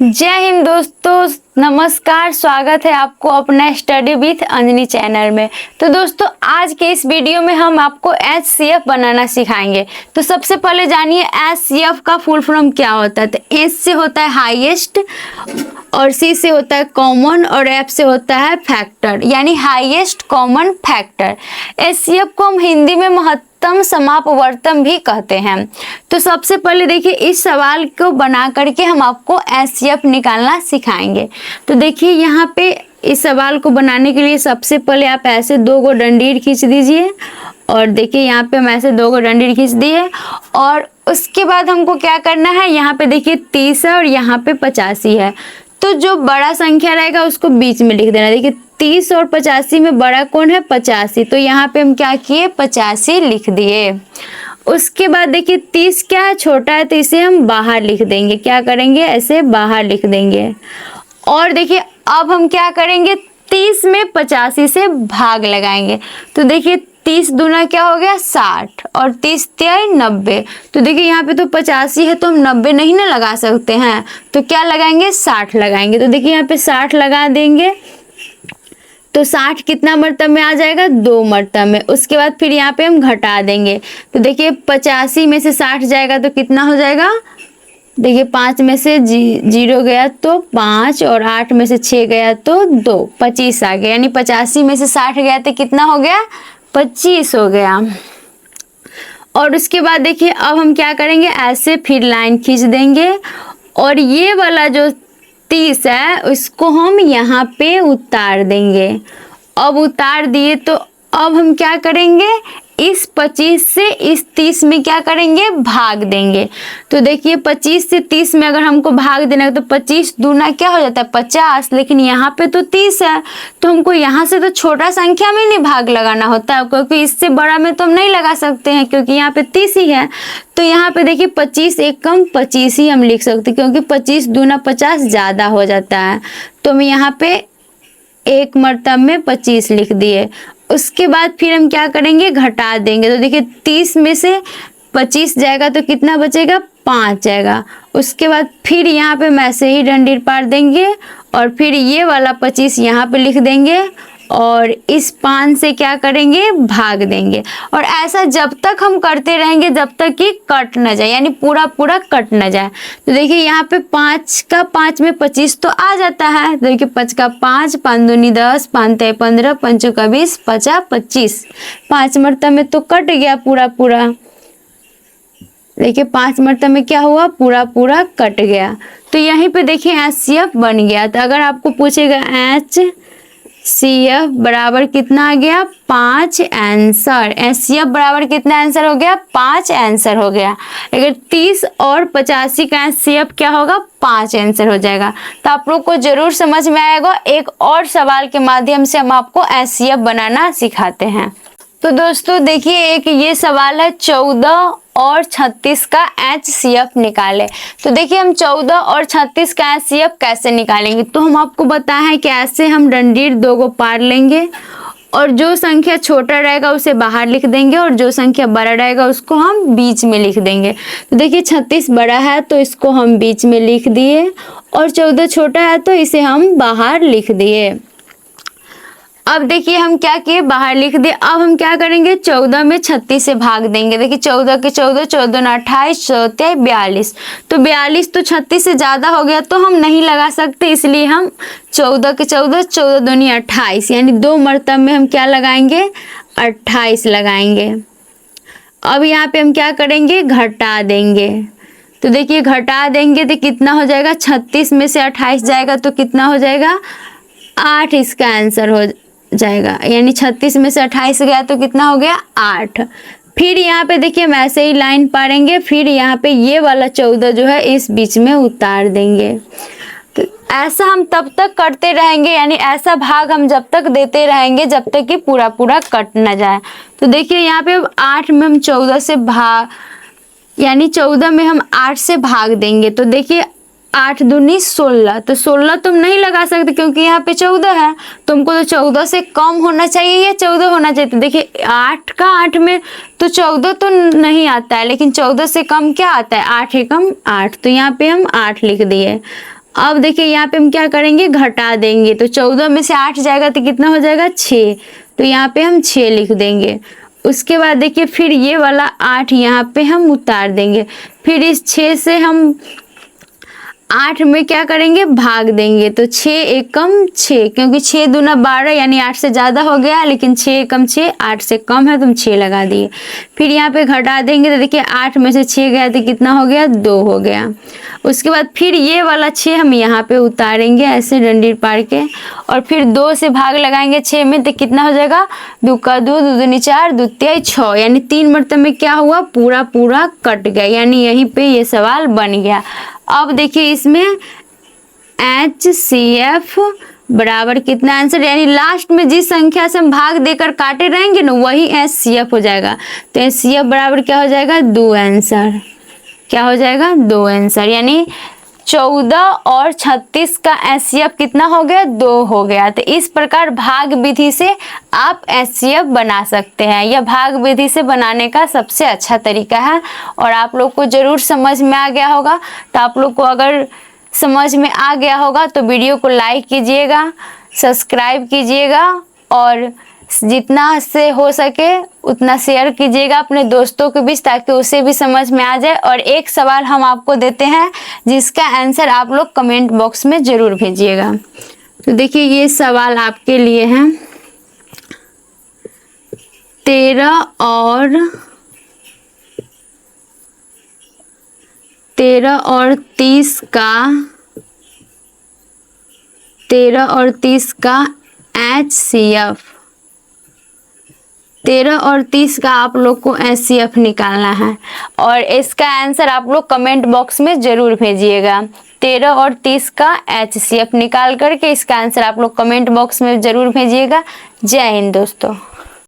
जय हिंद दोस्तों, नमस्कार। स्वागत है आपको अपना स्टडी विथ अंजनी चैनल में। तो दोस्तों, आज के इस वीडियो में हम आपको HCF बनाना सिखाएंगे। तो सबसे पहले जानिए HCF का फुल फॉर्म क्या होता है। तो H से होता है हाईएस्ट, और C से होता है कॉमन, और F से होता है फैक्टर, यानी हाईएस्ट कॉमन फैक्टर। HCF को हम हिंदी में महत्तम समापवर्तन भी कहते हैं। तो सबसे पहले देखिए, इस सवाल को बना करके हम आपको HCF निकालना सिखाएंगे। तो देखिए यहाँ पे इस सवाल को बनाने के लिए सबसे पहले आप ऐसे दो गो डंडीर खींच दीजिए, और देखिए यहाँ पे हम ऐसे दो गो डंडीर खींच दिए। और उसके बाद हमको क्या करना है, यहाँ पे देखिए 30 है और यहाँ पे 85 है। तो जो बड़ा संख्या रहेगा उसको बीच में लिख देना। देखिए 30 और 85 में बड़ा कौन है, 85। तो यहाँ पे हम क्या किए, 85 लिख दिए। उसके बाद देखिए 30 क्या है, छोटा है, तो इसे हम बाहर लिख देंगे। क्या करेंगे, ऐसे बाहर लिख देंगे। और देखिए अब हम क्या करेंगे, 30 में 85 से भाग लगाएंगे। तो देखिए 30 दूना क्या हो गया, 60, और 30 तिया 90। तो देखिए यहाँ पे तो 85 है, तो हम 90 नहीं ना लगा सकते हैं, तो क्या लगाएंगे, 60 लगाएंगे। तो देखिए यहाँ पे 60 लगा देंगे। तो 60 कितना मर्तब में आ जाएगा, 2 मर्तब में। उसके बाद फिर यहाँ पे हम घटा देंगे। तो देखिए 85 में से 60 जाएगा तो कितना हो जाएगा, देखिए 5 में से 0 गया तो 5, और 8 में से 6 गया तो 2, 25 आ गया। यानी 85 में से 60 गया तो कितना हो गया, 25 हो गया। और उसके बाद देखिए अब हम क्या करेंगे, ऐसे फिर लाइन खींच देंगे, और ये वाला जो 30 है उसको हम यहाँ पे उतार देंगे। अब उतार दिए तो अब हम क्या करेंगे, इस 25 से इस 30 में क्या करेंगे, भाग देंगे। तो देखिए 25 से 30 में अगर हमको भाग देना है तो 25 दूना क्या हो जाता है, 50। लेकिन यहाँ पे तो 30 है, तो हमको यहाँ से तो छोटा संख्या में नहीं भाग लगाना होता है, क्योंकि इससे बड़ा में तो हम नहीं लगा सकते हैं, क्योंकि यहाँ पे 30 ही है। तो यहाँ पे देखिए 25 एक कम 25 ही हम लिख सकते हैं, क्योंकि 25 दूना 50 ज़्यादा हो जाता है। तो हम यहाँ पे एक मर्तब में 25 लिख दिए। उसके बाद फिर हम क्या करेंगे, घटा देंगे। तो देखिए 30 में से 25 जाएगा तो कितना बचेगा, 5 जाएगा। उसके बाद फिर यहाँ पे हम ऐसे ही डंडीर पार देंगे, और फिर ये वाला 25 यहाँ पे लिख देंगे, और इस 5 से क्या करेंगे, भाग देंगे। और ऐसा जब तक हम करते रहेंगे जब तक कि कट न जाए, यानी पूरा पूरा कट न जाए। तो देखिए यहाँ पे 5 का 5 में 25 तो आ जाता है। तो देखिए 5 का 5, 5 दूनी 10, 5 तिया 15, 5 का 20, 50 25। 5 मरतब में तो कट गया पूरा पूरा। देखिए 5 मरतब में क्या हुआ, पूरा पूरा कट गया। तो यहीं पे देखिए HCF बन गया। तो अगर आपको पूछेगा HCF बराबर कितना आ गया, 5 आंसर। HCF बराबर कितना आंसर हो गया, 5 आंसर हो गया। अगर 30 और 85 का HCF क्या होगा, 5 आंसर हो जाएगा। तो आप लोग को जरूर समझ में आएगा। एक और सवाल के माध्यम से हम आपको HCF बनाना सिखाते हैं। तो दोस्तों देखिए, एक ये सवाल है 14 और 36 का HCF निकाले। तो देखिए हम 14 और 36 का HCF कैसे निकालेंगे। तो हम आपको बताएं हैं कि ऐसे हम डंडीर दो गो पार लेंगे, और जो संख्या छोटा रहेगा उसे बाहर लिख देंगे, और जो संख्या बड़ा रहेगा उसको हम बीच में लिख देंगे। तो देखिए 36 बड़ा है तो इसको हम बीच में लिख दिए, और 14 छोटा है तो इसे हम बाहर लिख दिए। अब देखिए हम क्या किए, बाहर लिख दिए। अब हम क्या करेंगे, 14 में 36 से भाग देंगे। देखिए 14 के 14, 14 ना 28, 14 42। तो 42 तो 36 से ज़्यादा हो गया, तो हम नहीं लगा सकते, इसलिए हम 14 के 14, 14 दूनी 28, यानी 2 मरतब में हम क्या लगाएंगे, 28 लगाएंगे। अब यहाँ पे हम क्या करेंगे, घटा देंगे। तो देखिए घटा देंगे तो कितना हो जाएगा, 36 में से 28 जाएगा तो कितना हो जाएगा, 8 इसका आंसर हो जाएगा। यानी 36 में से 28 गया तो कितना हो गया, 8। फिर यहाँ पे देखिए हम ऐसे ही लाइन पारेंगे, फिर यहाँ पे ये वाला 14 जो है इस बीच में उतार देंगे। तो ऐसा हम तब तक करते रहेंगे, यानी ऐसा भाग हम जब तक देते रहेंगे जब तक कि पूरा पूरा कट न जाए। तो देखिए यहाँ पे 8 में हम 14 से भाग, यानी 14 में हम 8 से भाग देंगे। तो देखिए 8 दूनी 16, तो 16 तुम नहीं लगा सकते क्योंकि यहाँ पे 14 है। तुमको तो 14 से कम होना चाहिए या 14 होना चाहिए। तो देखिए 8 का 8 में तो 14 तो नहीं आता है, लेकिन 14 से कम क्या आता है, 8 एकम 8। तो यहाँ पे हम 8 लिख दिए। अब देखिए यहाँ पे हम क्या करेंगे, घटा देंगे। तो 14 में से 8 जाएगा तो कितना हो जाएगा, 6। तो यहाँ पे हम 6 लिख देंगे। उसके बाद देखिए फिर ये वाला 8 यहाँ पे हम उतार देंगे। फिर इस 6 से हम 8 में क्या करेंगे, भाग देंगे। तो 6 एकम 6, क्योंकि 6 दूना 12 यानी 8 से ज़्यादा हो गया, लेकिन 6 एकम 6, 8 से कम है तो हम 6 लगा दिए। फिर यहाँ पे घटा देंगे तो देखिए 8 में से 6 गया तो कितना हो गया, 2 हो गया। उसके बाद फिर ये वाला 6 हम यहाँ पे उतारेंगे ऐसे डंडी पार के, और फिर 2 से भाग लगाएंगे 6 में तो कितना हो जाएगा, 2 का 2, 2 दूनी 4, 2 तिहाई 6, यानी 3 मरतबे में क्या हुआ, पूरा पूरा कट गया, यानी यहीं पे ये सवाल बन गया। अब देखिए इसमें HCF बराबर कितना आंसर, यानी लास्ट में जिस संख्या से हम भाग देकर काटे रहेंगे ना वही HCF हो जाएगा। तो HCF बराबर क्या हो जाएगा, 2 आंसर। क्या हो जाएगा, 2 आंसर, यानी 14 और 36 का HCF कितना हो गया, 2 हो गया। तो इस प्रकार भाग विधि से आप HCF बना सकते हैं। यह भाग विधि से बनाने का सबसे अच्छा तरीका है और आप लोग को ज़रूर समझ में आ गया होगा। तो आप लोग को अगर समझ में आ गया होगा तो वीडियो को लाइक कीजिएगा, सब्सक्राइब कीजिएगा और जितना से हो सके उतना शेयर कीजिएगा अपने दोस्तों के बीच, ताकि उसे भी समझ में आ जाए। और एक सवाल हम आपको देते हैं जिसका आंसर आप लोग कमेंट बॉक्स में ज़रूर भेजिएगा। तो देखिए ये सवाल आपके लिए है, 13 और 30 का HCF, 13 और 30 का आप लोग को HCF निकालना है और इसका आंसर आप लोग कमेंट बॉक्स में ज़रूर भेजिएगा। 13 और 30 का HCF निकाल करके इसका आंसर आप लोग कमेंट बॉक्स में ज़रूर भेजिएगा। जय हिंद दोस्तों।